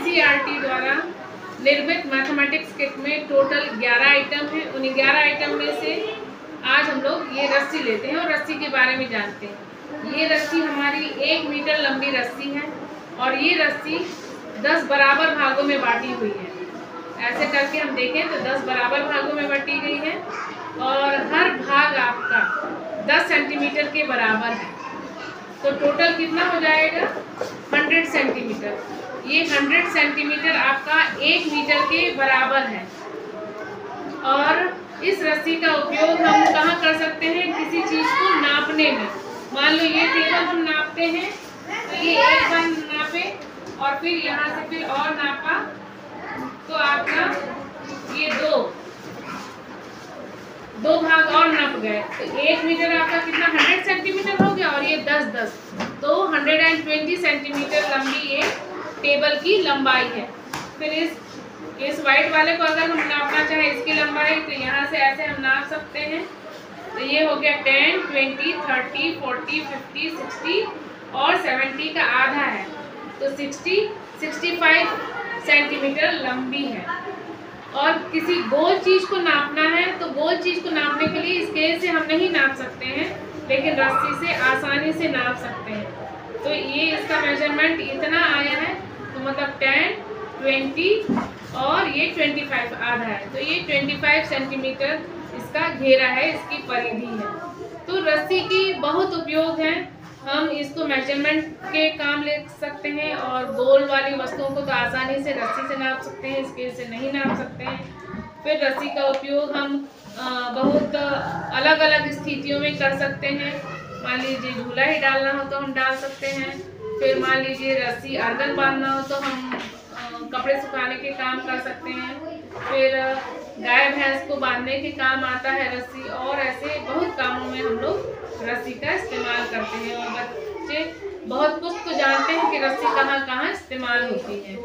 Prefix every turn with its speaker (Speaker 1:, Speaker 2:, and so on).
Speaker 1: NCERT द्वारा निर्मित mathematics kit में टोटल 11 आइटम है। उन 11 आइटम में से आज हम लोग ये रस्सी लेते हैं और रस्सी के बारे में जानते हैं। ये रस्सी हमारी 1 मीटर लंबी रस्सी है और ये रस्सी 10 बराबर भागों में बांटी हुई है। ऐसे करके हम देखें तो 10 बराबर भागों में बांटी गई है और हर भाग आपका 10 सेंटीमीटर के बराबर है। तो टोटल कितना हो जाएगा? 100 सेंटीमीटर। ये 100 सेंटीमीटर आपका 1 मीटर के बराबर है। और इस रस्सी का उपयोग हम कहाँ कर सकते हैं? किसी चीज़ को नापने में। मान लो ये टेबल हम नापते हैं तो ये एक बार नापे और फिर यहाँ से फिर और नापा तो आपका ये दो भाग और नप गए तो 1 मीटर आपका कितना 100 सेंटीमीटर हो गया और ये 10 तो 120 सेंटीमीटर लंबी ये टेबल की लंबाई है। फिर इस वाइट वाले को अगर हम नापना चाहें इसकी लंबाई तो यहाँ से ऐसे हम नाप सकते हैं। तो ये हो गया 10, 20, 30, 40, 50, 60 और 70 का आधा है तो 65 सेंटीमीटर लंबी है। और किसी गोल चीज़ को नापना है तो गोल चीज़ को नापने के लिए स्केल से हम नहीं नाप सकते हैं लेकिन रस्सी से आसानी से नाप सकते हैं। तो ये इसका मेजरमेंट इतना आया है तो मतलब 10, 20 और ये 25 आधा है तो ये 25 सेंटीमीटर इसका घेरा है, इसकी परिधि है। तो रस्सी की बहुत उपयोग है। हम इसको मेजरमेंट के काम ले सकते हैं और गोल वाली वस्तुओं को तो आसानी से रस्सी से नाप सकते हैं, स्केल से नहीं नाप सकते हैं। फिर रस्सी का उपयोग हम बहुत अलग अलग स्थितियों में कर सकते हैं। मान लीजिए झूला ही डालना हो तो हम डाल सकते हैं। फिर मान लीजिए रस्सी अर्गन बांधना हो तो हम कपड़े सुखाने के काम कर सकते हैं। फिर गाय भैंस को बांधने के काम आता है रस्सी और ऐसे बहुत कामों में हम लोग रस्सी का इस्तेमाल करते हैं। और बच्चे बहुत कुछ तो जानते हैं कि रस्सी कहाँ कहाँ इस्तेमाल होती है।